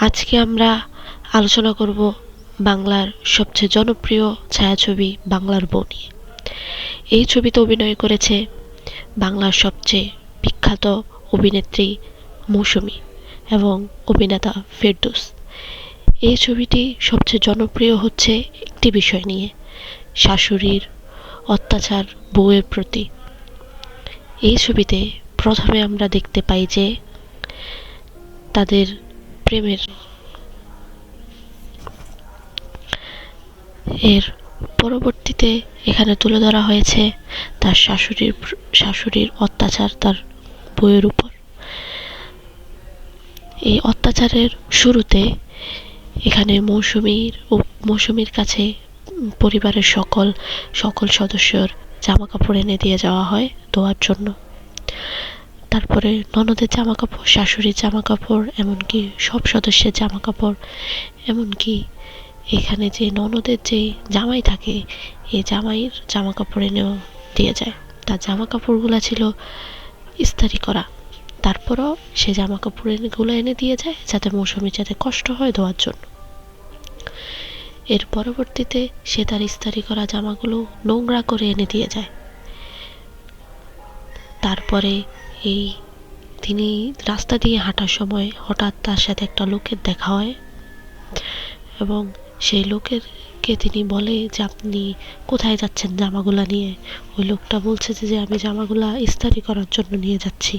আজকে আমরা আলোচনা করব বাংলার সবচেয়ে জনপ্রিয় ছায়াছবি বাংলার বউ নিয়ে। এই ছবিতে অভিনয় করেছে বাংলার সবচেয়ে বিখ্যাত অভিনেত্রী মৌসুমী এবং অভিনেতা ফেরদৌস। এই ছবিটি সবচেয়ে জনপ্রিয় হচ্ছে একটি বিষয় নিয়ে, শাশুড়ির অত্যাচার বউয়ের প্রতি। এই ছবিতে প্রথমে আমরা দেখতে পাই যে তাদের প্রেমের এর পরবর্তীতে এখানে তুলে ধরা হয়েছে তার শাশুড়ির অত্যাচার তার বউয়ের উপর। এই অত্যাচারের শুরুতে এখানে মৌসুমীর কাছে পরিবারের সকল সদস্যর জামা কাপড় এনে দিয়ে যাওয়া হয় ধোয়ার জন্য। তারপরে ননদের জামা কাপড়, শাশুড়ির জামা কাপড়, এমনকি সব সদস্যের জামা কাপড়, এমনকি এখানে যে ননদের যে জামাই থাকে এই জামাইয়ের জামা কাপড় এনেও দিয়ে যায়। তার জামা কাপড়গুলো ছিল ইস্ত্রি করা, তারপরও সে জামা কাপড়গুলো এনে দিয়ে যায় যাতে মৌসুমীর যাতে কষ্ট হয় ধোয়ার জন্য। এর পরবর্তীতে সে তার ইস্ত্রি করা জামাগুলো নোংরা করে এনে দিয়ে যায়। তারপরে তিনি রাস্তা দিয়ে হাঁটার সময় হঠাৎ তার সাথে একটা লোকের দেখা হয় এবং সেই লোকেরকে তিনি বলে যে আপনি কোথায় যাচ্ছেন জামাগুলা নিয়ে। ওই লোকটা বলছে যে আমি জামাগুলা ইস্ত্রি করার জন্য নিয়ে যাচ্ছি।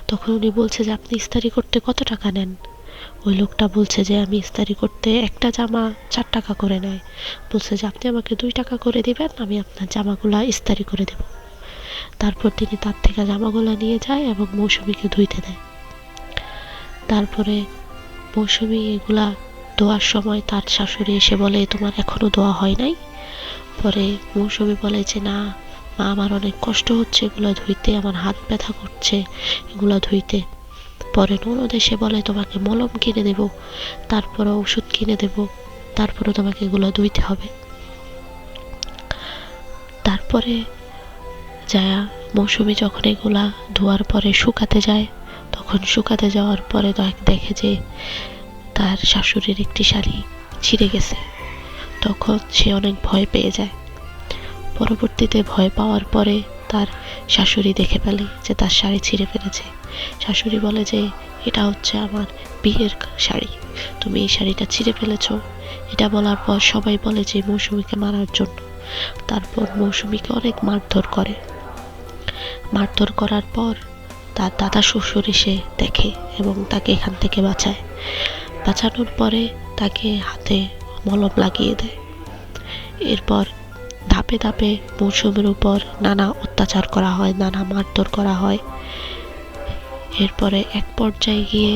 তখন উনি বলছে যে আপনি ইস্ত্রি করতে কত টাকা নেন? ওই লোকটা বলছে যে আমি ইস্ত্রি করতে একটা জামা 4 টাকা করে নেয়। বলছে যে আপনি আমাকে 2 টাকা করে দিবেন, আমি আপনার জামাগুলা ইস্ত্রি করে দেব। তারপর তিনি তার থেকে জামাগুলা নিয়ে যায় এবং মৌসুমীকে ধুইতে দেয়। তারপরে মৌসুমী এগুলা ধোয়ার সময় তার শাশুড়ি এসে বলে তোমার এখনো ধোয়া হয় নাই। পরে মৌসুমী বলে যে না মা, আমার অনেক কষ্ট হচ্ছে এগুলো ধুইতে, আমার হাত ব্যথা করছে এগুলো ধুইতে। পরে ননদ এসে বলে তোমাকে মলম কিনে দেব, তারপরে ওষুধ কিনে দেব, তারপরে তোমাকে এগুলো ধুইতে হবে। তারপরে যায়া মৌসুমী যখন এগুলা ধোয়ার পরে শুকাতে যায়, তখন শুকাতে যাওয়ার পরে দেখে যে তার শাশুড়ির একটি শাড়ি ছিঁড়ে গেছে। তখন সে অনেক ভয় পেয়ে যায়। পরবর্তীতে ভয় পাওয়ার পরে তার শাশুড়ি দেখে ফেলে যে তার শাড়ি ছিঁড়ে ফেলেছে। শাশুড়ি বলে যে এটা হচ্ছে আমার বিয়ের শাড়ি, তুমি এই শাড়িটা ছিঁড়ে ফেলেছ। এটা বলার পর সবাই বলে যে মৌসুমীকে মারার জন্য। তারপর মৌসুমীকে অনেক মারধর করে। মারধর করার পর তার দাদা শ্বশুর এসে দেখে এবং তাকে এখান থেকে বাঁচায়। বাঁচানোর পরে তাকে হাতে মলম লাগিয়ে দেয়। এরপর ধাপে ধাপে মৌসুমীর উপর নানা অত্যাচার করা হয়, নানা মারধর করা হয়। এরপরে এক পর্যায়ে গিয়ে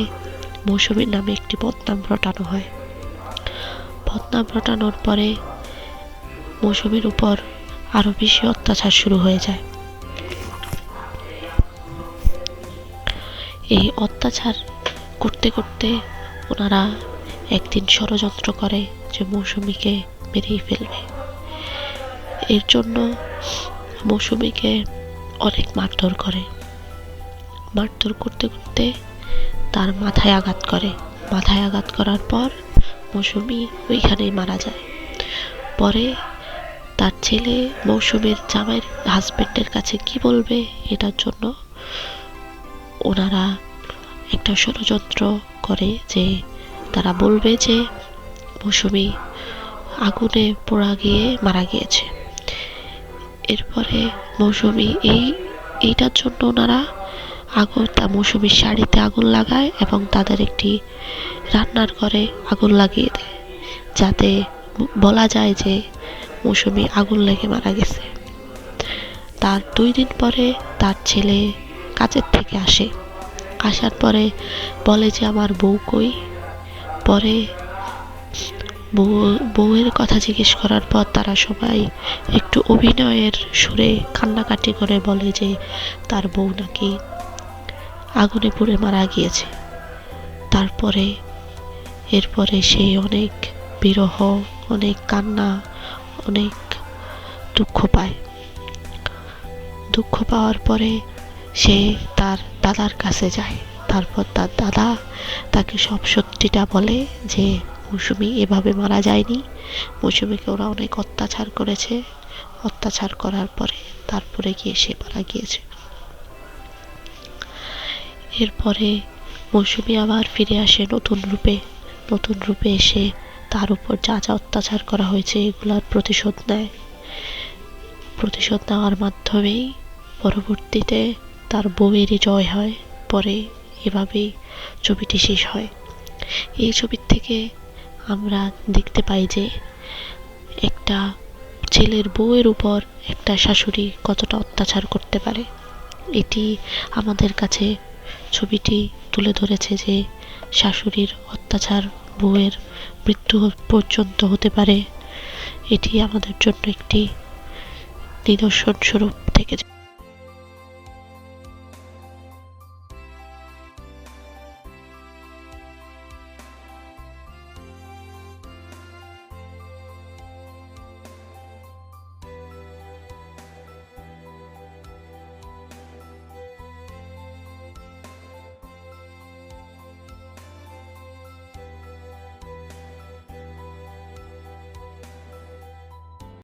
মৌসুমীর নামে একটি বদনাম রটানো হয়। বদনাম রটানোর পরে মৌসুমীর উপর আরো বেশি অত্যাচার শুরু হয়ে যায়। এই অত্যাচার করতে করতে ওনারা একদিন ষড়যন্ত্র করে যে মৌসুমীকে মেরেই ফেলবে। এর জন্য মৌসুমীকে অনেক মারধর করে। মারধর করতে করতে তার মাথায় আঘাত করে। মাথায় আঘাত করার পর মৌসুমী ওইখানেই মারা যায়। পরে তার ছেলে মৌসুমীর জামাইয়ের হাজবেন্ডের কাছে কি বলবে এটার জন্য ওনারা একটা ষড়যন্ত্র করে যে তারা বলবে যে মৌসুমী আগুনে পোড়া গিয়ে মারা গিয়েছে। এরপরে মৌসুমী এইটার জন্য ওনারা মৌসুমীর শাড়িতে আগুন লাগায় এবং তাদের একটি রান্নার ঘরে আগুন লাগিয়ে দেয় যাতে বলা যায় যে মৌসুমী আগুন লেগে মারা গেছে। তার 2 দিন পরে তার ছেলে কাজের থেকে আসে। আসার পরে বলে যে আমার বউ কই। পরে বউয়ের কথা জিজ্ঞেস করার পর তারা সবাই একটু অভিনয়ের সুরে কান্নাকাটি করে বলে যে তার বউ নাকি আগুনে পুড়ে মারা গিয়েছে। এরপরে সে অনেক বিরহ, অনেক কান্না, অনেক দুঃখ পায়। দুঃখ পাওয়ার পরে সে তার দাদার কাছে যায়। তারপর তার দাদা তাকে সব সত্যিটা বলে যে মৌসুমী এভাবে মারা যায়নি, মৌসুমীকে ওরা অনেক অত্যাচার করেছে, অত্যাচার করার পরে তারপরে গিয়ে সে মারা গিয়েছে। এরপরে মৌসুমী আবার ফিরে আসে নতুন রূপে, নতুন রূপে এসে তার উপর যা যা অত্যাচার করা হয়েছে এগুলার প্রতিশোধ নেয়। প্রতিশোধ নেওয়ার মাধ্যমেই পরবর্তীতে তার বউয়েরই জয় হয়। পরে এভাবেই ছবিটি শেষ হয়। এই ছবির থেকে আমরা দেখতে পাই যে একটা ছেলের বউয়ের উপর একটা শাশুড়ি কতটা অত্যাচার করতে পারে। এটি আমাদের কাছে ছবিটি তুলে ধরেছে যে শাশুড়ির অত্যাচার বউয়ের মৃত্যু পর্যন্ত হতে পারে। এটি আমাদের জন্য একটি নিদর্শন স্বরূপ থেকে যায়।